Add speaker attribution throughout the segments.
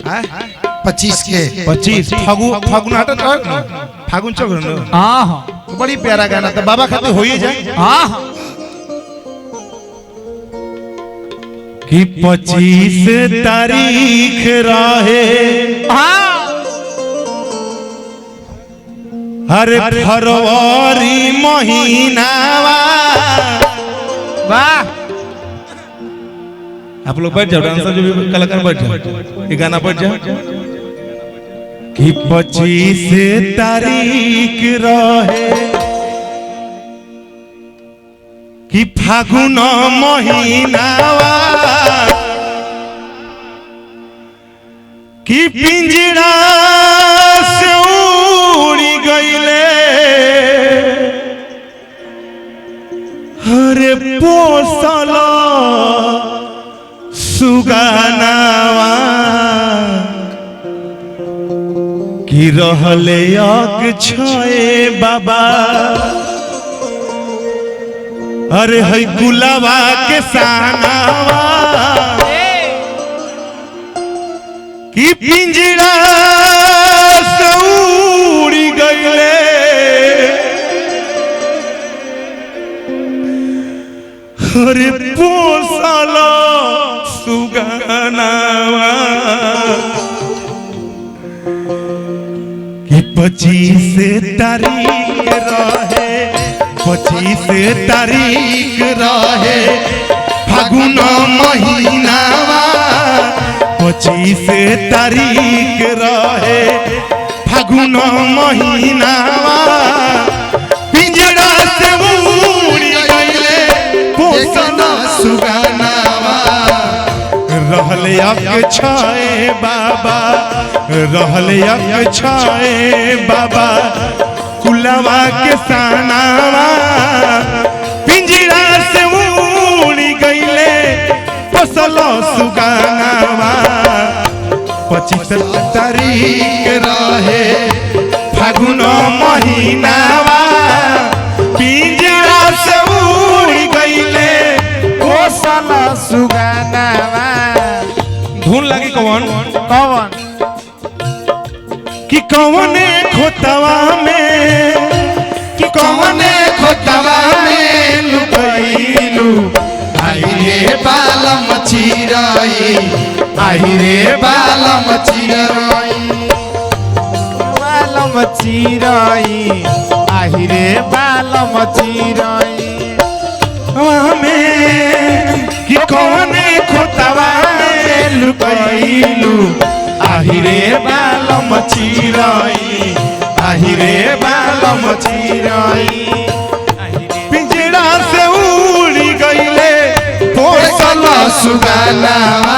Speaker 1: 25 के
Speaker 2: 25 फागुन हटत फागुन चौक बड़ी प्यारा गाना था बाबा खातिर हो ही जाए कि 25 तारीख रहे अरे फरवरी महीना वाह आप लोग बैठ जाओ डांसर जो भी कलाकार बैठ जाओ ये गाना बैठ जाओ कि 25 तारीख रहे कि फागुन महीनावा कि पिंजरा से उड़ी गईले हरे पोसला सुगानावा कि रहले अग छए बाबा अरे है गुलाबा के सानावा कि पिंजरा से उड़ी गईले अरे पोसला सुगानावा कि 25 तारीख रहे 25 तारीख रहे फागुन महीनावा 25 तारीख रहे फागुन महीनावा पिंजरा से उड़ी गईले पोसना सुगानावा रहले अग छाए बाबा रहले अग छाए बाबा कुलवा के सानावा पिंजरा से उड़ी गईले पोसलो सुगानावा 25 तारीख रहे फागुन महीनावा पिंजरा से उड़ी गईले पोसलो सुगानावा धुन लगी कौन कौन कि कौने खोतवा में कि कौने खोतवा में लुकैलू आई रे बालम चिराई आई रे बालम चिराई आई रे बालम चिराई हमें कि कौने खोतवा में लुकैलू आहिरे बालम चिराई आहिरे बालम चिराई पिंजरा से उड़ी गईले पोसला सुगानावा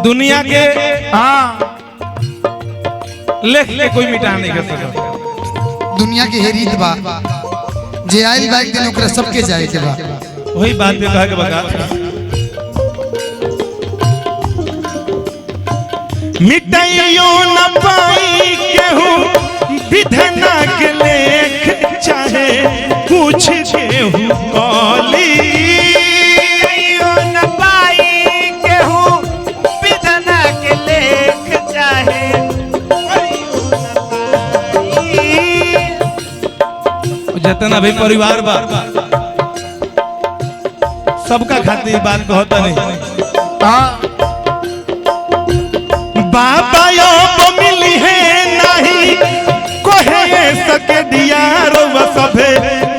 Speaker 2: दुनिया के लेख ले कोई मिटा नहीं कर सकता
Speaker 1: दुनिया के हेरीत बा जे आइल बाइक दिन ओकरा सबके जाए के बा
Speaker 2: वही बात पे कहा के बता मिटाइयो न पाई केहू विधना के लेख चाहे कुछ केहू कॉली
Speaker 3: न पाई केहू विधना के लेख चाहे
Speaker 2: जितना भी परिवार बा सबका खातिर बात कहता नहीं बाबा अब मिली है नहीं कोहे सके दिया रो सभे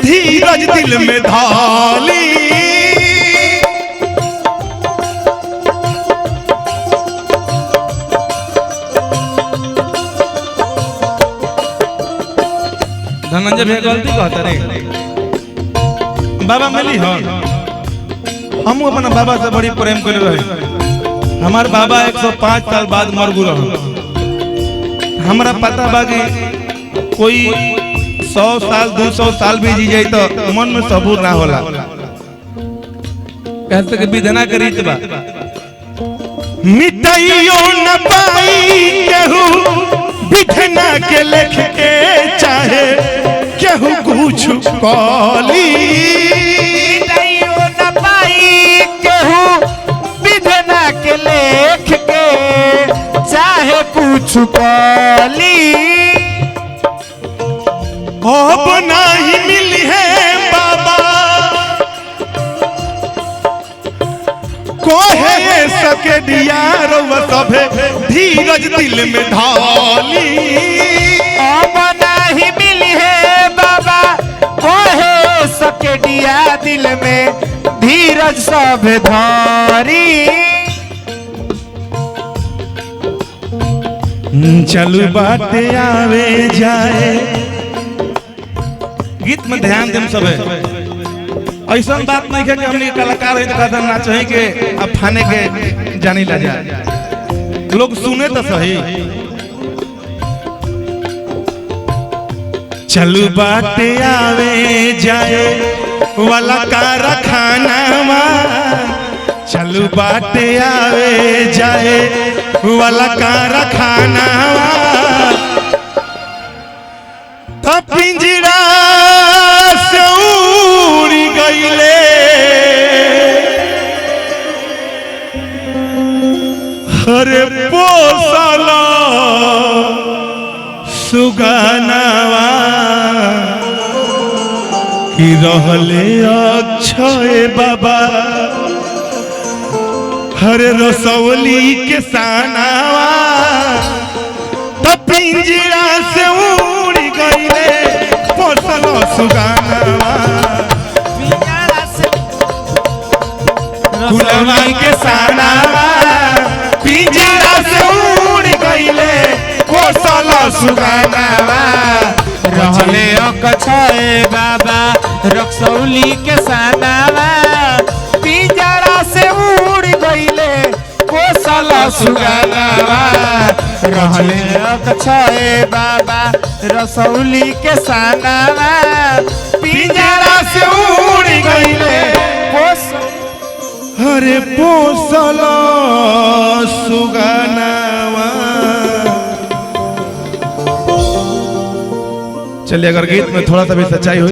Speaker 2: धीरज दिल में धाली धनंजय भैया गलती कहता रे बाबा मिली हम अपना बाबा से बड़ी प्रेम कर रहे हमार बाबा 105 साल बाद मर गए हमरा पता बा कि कोई 100 साल 200 साल भी जी जाए तो मन में सबूर ना होला कहते कि विधना के रीत बा मिटाइयो न पाई केहू विधना के लेख के चाहे केहू कुछ कली
Speaker 3: मिटाइयो न पाई केहू विधना के लेख के चाहे कुछ कली
Speaker 2: अब नहीं मिली है बाबा कोहे सके दियार व सभे धीरज दिल में ढाली
Speaker 3: अब नहीं मिली है बाबा कोहे सके दिया दिल में धीरज सब धारी
Speaker 2: चलू बाटे आवे जाए गीत में ध्यान देम सब ऐसा बात नहीं है कि हमने कलाकार है तो कहता ना चाहिए कि अब फाने के जानी ला जाए लोग सुने तो सही चलू बाटे आवे जाए वाला कारखाना चलू बाटे आवे जाए वाला कारखाना तो पिंजरा से उड़ी गईले हरे पोसला सुगानावा कि रहले अक्षय बाबा हरे रसौली के सानावा तो पिंजरा से उड़ी गईले पोसला सुगानावा रसौली के सानावा पिंजरा से उड़ी गईले पोसला सुगानावा
Speaker 3: रहले अक्षय बाबा रक्सौली के सानावा पिंजरा से उड़ गईले कोसल सुगानावा रहले अक्षय बाबा रसौली के सानावा पिंजरा से उड़ गईले
Speaker 2: हरे पोसला सुगानावा। चलिए अगर गीत में थोड़ा सा भी सच्चाई हो